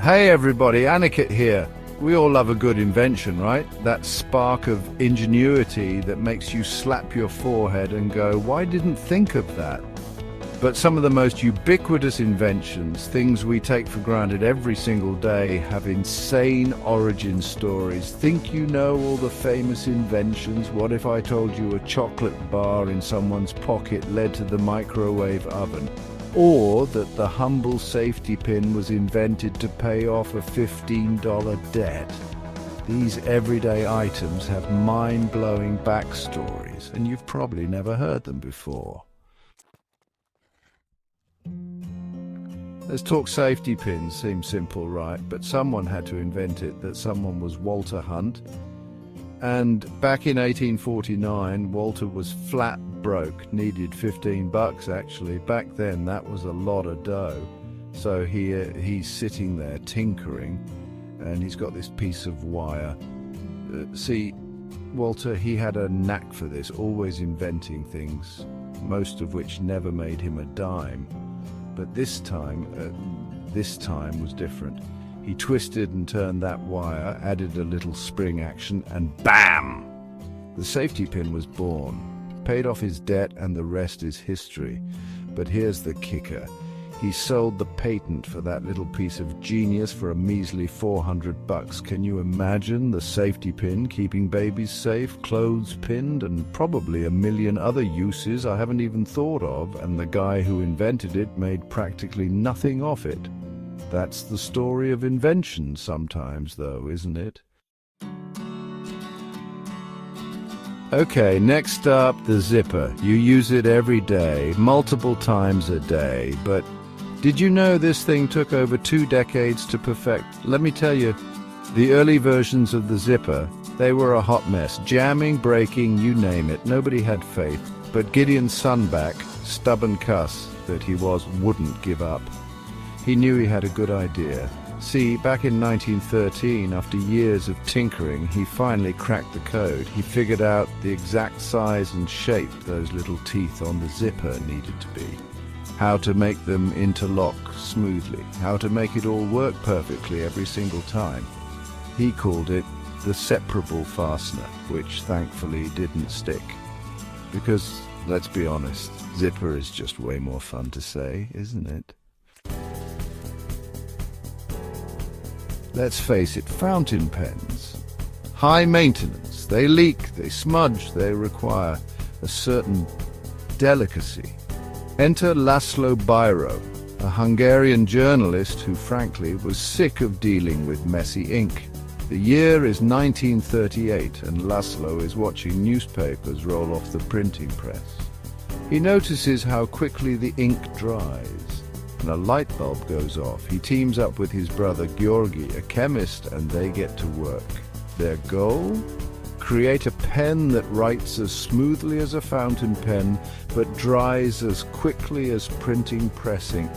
Hey everybody, Aniket here. We all love a good invention, right? That spark of ingenuity that makes you slap your forehead and go, why didn't think of that? But some of the most ubiquitous inventions, things we take for granted every single day, have insane origin stories. Think you know all the famous inventions? What if I told you a chocolate bar in someone's pocket led to the microwave oven? Or that the humble safety pin was invented to pay off a $15 debt. These everyday items have mind-blowing backstories, and you've probably never heard them before. Let's talk safety pins. Seems simple, right? But someone had to invent it. That someone was Walter Hunt. And back in 1849, Walter was flat broke, needed $15 actually. Back then that was a lot of dough. So he's sitting there tinkering, and he's got this piece of wire. See, Walter, he had a knack for this, always inventing things, most of which never made him a dime. But this time was different. He twisted and turned that wire, added a little spring action, and BAM! The safety pin was born. Paid off his debt, and the rest is history. But here's the kicker. He sold the patent for that little piece of genius for a measly $400. Can you imagine the safety pin keeping babies safe, clothes pinned, and probably a million other uses I haven't even thought of, and the guy who invented it made practically nothing off it. That's the story of invention sometimes, though, isn't it? Okay, next up, the zipper. You use it every day, multiple times a day, but did you know this thing took over 2 decades to perfect? Let me tell you, the early versions of the zipper, they were a hot mess. Jamming, breaking, you name it. Nobody had faith. But Gideon Sunback, stubborn cuss that he was, wouldn't give up. He knew he had a good idea. See, back in 1913, after years of tinkering, he finally cracked the code. He figured out the exact size and shape those little teeth on the zipper needed to be. How to make them interlock smoothly. How to make it all work perfectly every single time. He called it the separable fastener, which thankfully didn't stick. Because, let's be honest, zipper is just way more fun to say, isn't it? Let's face it, fountain pens. High maintenance, they leak, they smudge, they require a certain delicacy. Enter Laszlo Biro, a Hungarian journalist who frankly was sick of dealing with messy ink. The year is 1938 and Laszlo is watching newspapers roll off the printing press. He notices how quickly the ink dries. And a light bulb goes off. He teams up with his brother Georgi, a chemist, and they get to work. Their goal? Create a pen that writes as smoothly as a fountain pen, but dries as quickly as printing press ink.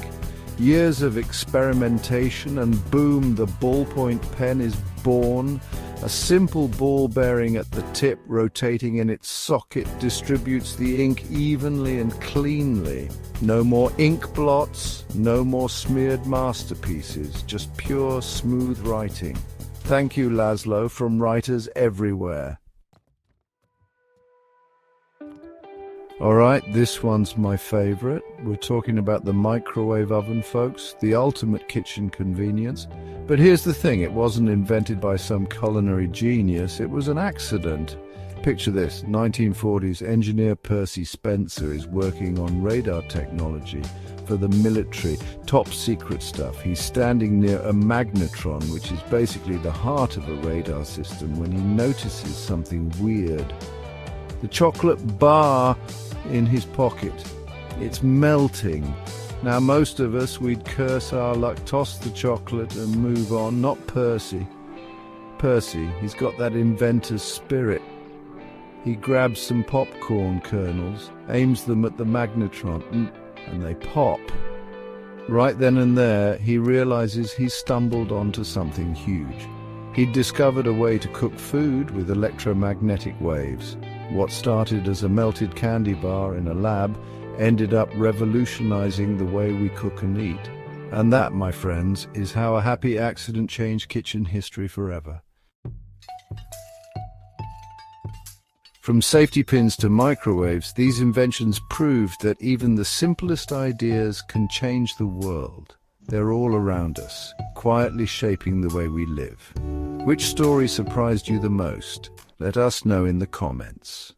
Years of experimentation, and boom, the ballpoint pen is born. A simple ball bearing at the tip, rotating in its socket, distributes the ink evenly and cleanly. No more ink blots, no more smeared masterpieces, just pure, smooth writing. Thank you, Laszlo, from writers everywhere. Alright, this one's my favorite. We're talking about the microwave oven, folks, the ultimate kitchen convenience. But here's the thing, it wasn't invented by some culinary genius, it was an accident. Picture this, 1940s engineer Percy Spencer is working on radar technology for the military, top secret stuff. He's standing near a magnetron, which is basically the heart of a radar system, when he notices something weird. The chocolate bar in his pocket. It's melting. Now most of us, we'd curse our luck, toss the chocolate and move on. Not Percy. Percy, he's got that inventor's spirit. He grabs some popcorn kernels, aims them at the magnetron, and they pop. Right then and there, he realizes he's stumbled onto something huge. He'd discovered a way to cook food with electromagnetic waves. What started as a melted candy bar in a lab ended up revolutionizing the way we cook and eat. And that, my friends, is how a happy accident changed kitchen history forever. From safety pins to microwaves, these inventions proved that even the simplest ideas can change the world. They're all around us, quietly shaping the way we live. Which story surprised you the most? Let us know in the comments.